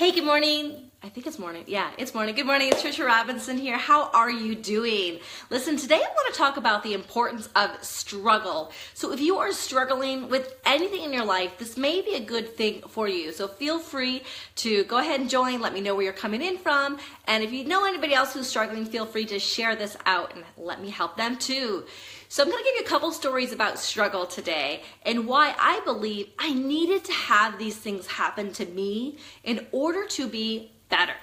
Hey, good morning. I think it's morning. Yeah, it's morning. Good morning. It's Tricia Robinson here. How are you doing? Listen, today I want to talk about the importance of struggle. So if you are struggling with anything in your life, this may be a good thing for you. So feel free to go ahead and join. Let me know where you're coming in from. And if you know anybody else who's struggling, feel free to share this out and let me help them too. So I'm going to give you a couple stories about struggle today and why I believe I needed to have these things happen to me in order to be better.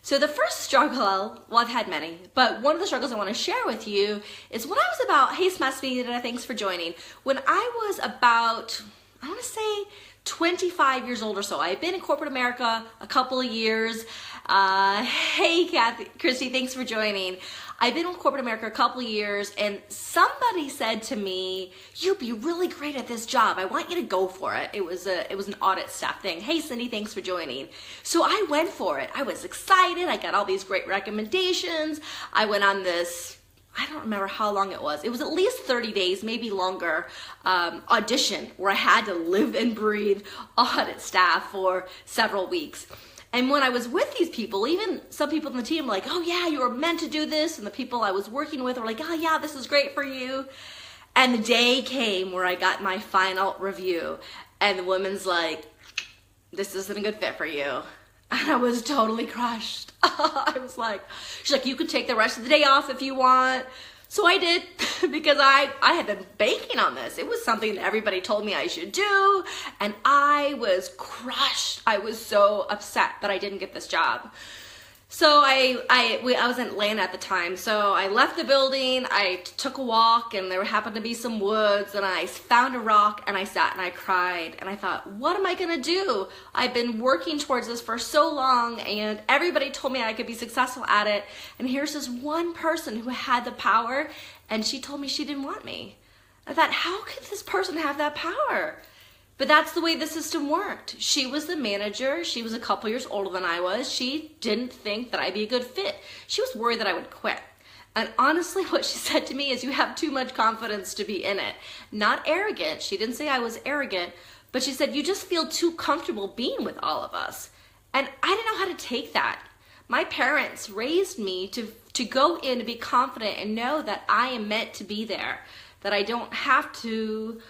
So the first struggle, well, I've had many, but one of the struggles I want to share with you is when I was about, hey Smesby, thanks for joining. When I was about, I want to say 25 years old or so. I had been in corporate America a couple of years. Hey Christy, thanks for joining. I've been in corporate America a couple of years, and somebody said to me, "You'd be really great at this job. I want you to go for it." It was an audit staff thing. Hey Cindy, thanks for joining. So I went for it. I was excited. I got all these great recommendations. I went on this, I don't remember how long it was. It was at least 30 days, maybe longer, audition where I had to live and breathe audit staff for several weeks. And when I was with these people, even some people in the team were like, "Oh yeah, you were meant to do this." And the people I was working with were like, "Oh yeah, this is great for you." And the day came where I got my final review. And the woman's like, "This isn't a good fit for you." And I was totally crushed. I was like, she's like, "You can take the rest of the day off if you want." So I did, because I had been banking on this. It was something that everybody told me I should do, and I was crushed. I was so upset that I didn't get this job. So I was in Atlanta at the time, so I left the building, I took a walk, and there happened to be some woods, and I found a rock, and I sat and I cried, and I thought, what am I gonna do? I've been working towards this for so long, and everybody told me I could be successful at it, and here's this one person who had the power, and she told me she didn't want me. I thought, how could this person have that power? But that's the way the system worked. She was the manager. She was a couple years older than I was. She didn't think that I'd be a good fit. She was worried that I would quit. And honestly, what she said to me is, "You have too much confidence to be in it." Not arrogant. She didn't say I was arrogant, but she said, "You just feel too comfortable being with all of us." And I didn't know how to take that. My parents raised me to go in and be confident and know that I am meant to be there, that I don't have to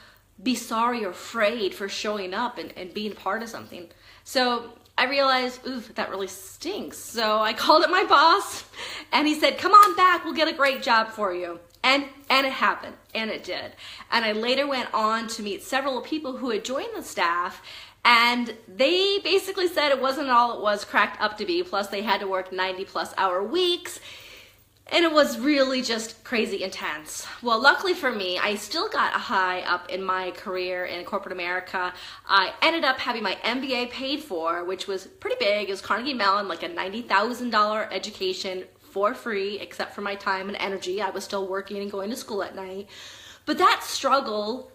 be sorry or afraid for showing up and being part of something. So I realized, ooh, that really stinks. So I called up my boss, and he said, "Come on back, we'll get a great job for you." And it happened, and it did. And I later went on to meet several people who had joined the staff, and they basically said it wasn't all it was cracked up to be, plus they had to work 90+ hour weeks. And it was really just crazy intense. Well, luckily for me, I still got a high up in my career in corporate America. I ended up having my MBA paid for, which was pretty big. It was Carnegie Mellon, like a $90,000 education for free, except for my time and energy. I was still working and going to school at night. But that struggle,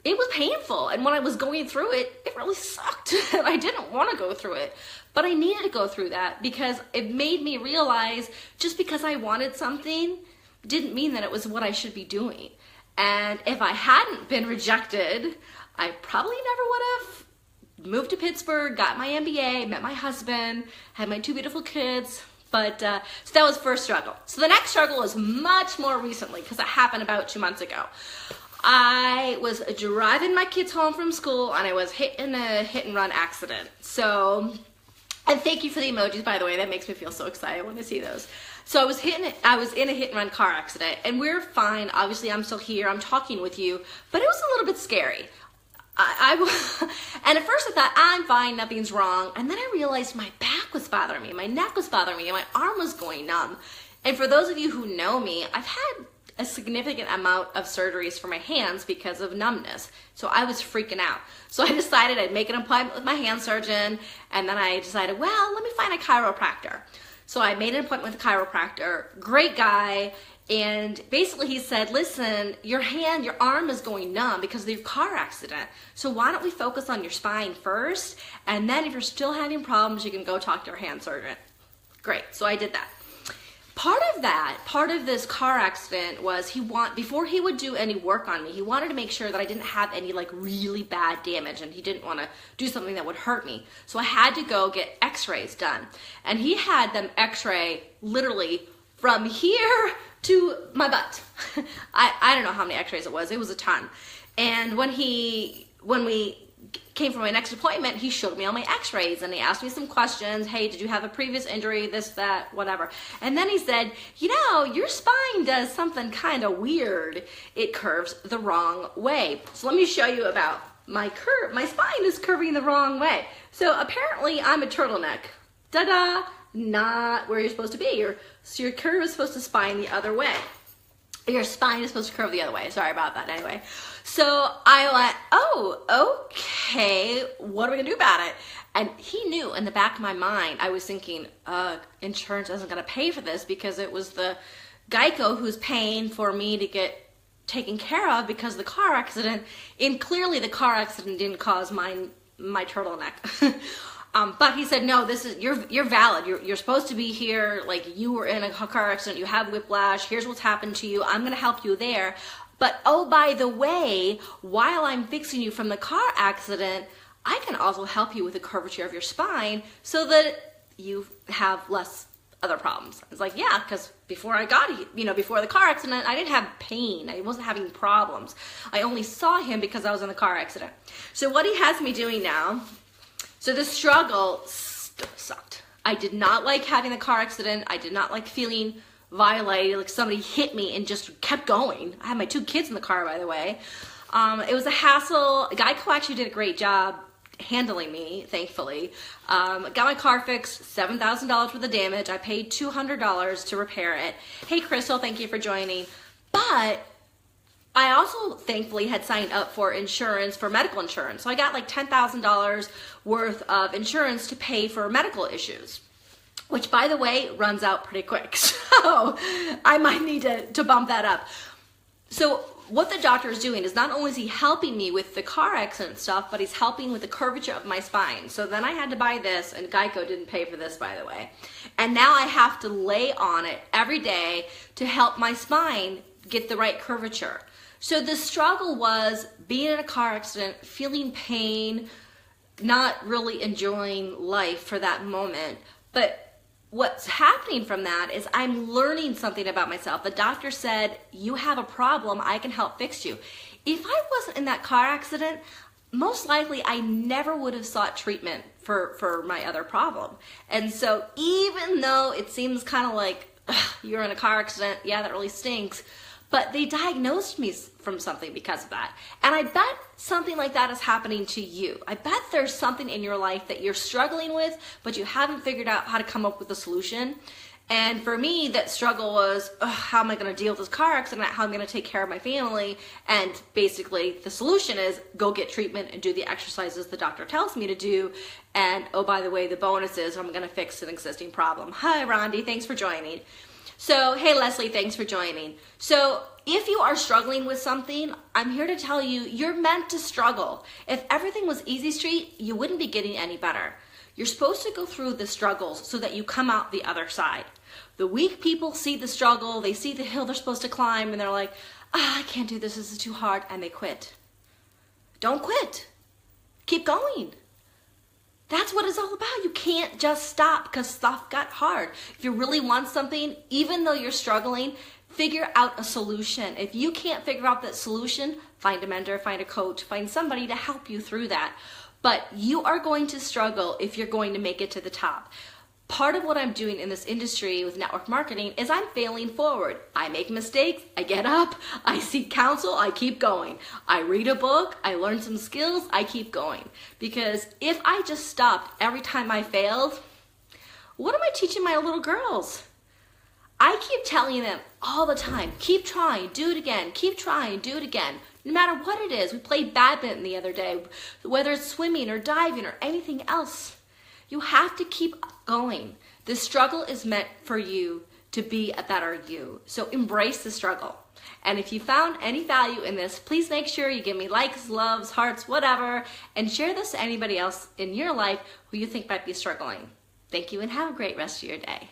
it was painful. And when I was going through it, it really sucked. I didn't want to go through it. But I needed to go through that because it made me realize just because I wanted something didn't mean that it was what I should be doing. And if I hadn't been rejected, I probably never would have moved to Pittsburgh, got my MBA, met my husband, had my 2 beautiful kids. But so that was first struggle. So the next struggle was much more recently because it happened about 2 months ago. I was driving my kids home from school, and I was hit in a hit-and-run accident. So, and thank you for the emojis, by the way. That makes me feel so excited when I see those. So I was in a hit-and-run car accident, and we're fine. Obviously, I'm still here. I'm talking with you, but it was a little bit scary. And at first I thought, I'm fine, nothing's wrong. And then I realized my back was bothering me, my neck was bothering me, and my arm was going numb. And for those of you who know me, I've had a significant amount of surgeries for my hands because of numbness. So I was freaking out. So I decided I'd make an appointment with my hand surgeon, and then I decided, well, let me find a chiropractor. So I made an appointment with a chiropractor, great guy, and basically he said, "Listen, your arm is going numb because of your car accident. So why don't we focus on your spine first, and then if you're still having problems, you can go talk to your hand surgeon." Great, so I did that. part of this car accident was before he would do any work on me, he wanted to make sure that I didn't have any like really bad damage, and he didn't want to do something that would hurt me. So I had to go get X-rays done. And he had them X-ray literally from here to my butt. I don't know how many X-rays it was a ton. And when we came for my next appointment, he showed me all my X-rays and he asked me some questions. Hey, did you have a previous injury? This, that, whatever. And then he said, you know, your spine does something kind of weird. It curves the wrong way. So let me show you about my curve. My spine is curving the wrong way. So apparently I'm a turtleneck. Da-da! Not where you're supposed to be. So your curve is supposed to spine the other way. Your spine is supposed to curve the other way. Sorry about that anyway. So I went, oh, okay, what are we gonna do about it? And he knew in the back of my mind, I was thinking, insurance isn't gonna pay for this because it was the Geico who's paying for me to get taken care of because of the car accident. And clearly the car accident didn't cause my turtleneck. But he said, no, you're valid. You're supposed to be here. Like, you were in a car accident. You have whiplash. Here's what's happened to you. I'm going to help you there. But, oh, by the way, while I'm fixing you from the car accident, I can also help you with the curvature of your spine so that you have less other problems. It's like, yeah, because before the car accident, I didn't have pain. I wasn't having problems. I only saw him because I was in the car accident. So what he has me doing now, so the struggle sucked. I did not like having the car accident. I did not like feeling violated, like somebody hit me and just kept going. I had my 2 kids in the car, by the way. It was a hassle. Geico actually did a great job handling me, thankfully. Got my car fixed, $7,000 worth of damage. I paid $200 to repair it. Hey, Crystal, thank you for joining. But I also thankfully had signed up for insurance, for medical insurance. So I got like $10,000 worth of insurance to pay for medical issues, which, by the way, runs out pretty quick. So I might need to bump that up. So what the doctor is doing is not only is he helping me with the car accident stuff, but he's helping with the curvature of my spine. So then I had to buy this, and Geico didn't pay for this, by the way. And now I have to lay on it every day to help my spine get the right curvature. So the struggle was being in a car accident, feeling pain, not really enjoying life for that moment. But what's happening from that is I'm learning something about myself. The doctor said, you have a problem, I can help fix you. If I wasn't in that car accident, most likely I never would have sought treatment for my other problem. And so even though it seems kind of like, you're in a car accident, yeah, that really stinks, but they diagnosed me from something because of that. And I bet something like that is happening to you. I bet there's something in your life that you're struggling with, but you haven't figured out how to come up with a solution. And for me, that struggle was, how am I gonna deal with this car accident? How am I gonna take care of my family? And basically the solution is go get treatment and do the exercises the doctor tells me to do. And oh, by the way, the bonus is I'm gonna fix an existing problem. Hi, Rondi, thanks for joining. So, hey, Leslie, thanks for joining. So, if you are struggling with something, I'm here to tell you, you're meant to struggle. If everything was easy street, you wouldn't be getting any better. You're supposed to go through the struggles so that you come out the other side. The weak people see the struggle, they see the hill they're supposed to climb, and they're like, I can't do this is too hard, and they quit. Don't quit. Keep going. That's what it's all about. You can't just stop because stuff got hard. If you really want something, even though you're struggling, figure out a solution. If you can't figure out that solution, find a mentor, find a coach, find somebody to help you through that. But you are going to struggle if you're going to make it to the top. Part of what I'm doing in this industry with network marketing is I'm failing forward. I make mistakes, I get up, I seek counsel, I keep going. I read a book, I learn some skills, I keep going. Because if I just stopped every time I failed, what am I teaching my little girls? I keep telling them all the time, keep trying, do it again, keep trying, do it again. No matter what it is. We played badminton the other day, whether it's swimming or diving or anything else. You have to keep going. The struggle is meant for you to be a better you. So embrace the struggle. And if you found any value in this, please make sure you give me likes, loves, hearts, whatever, and share this to anybody else in your life who you think might be struggling. Thank you and have a great rest of your day.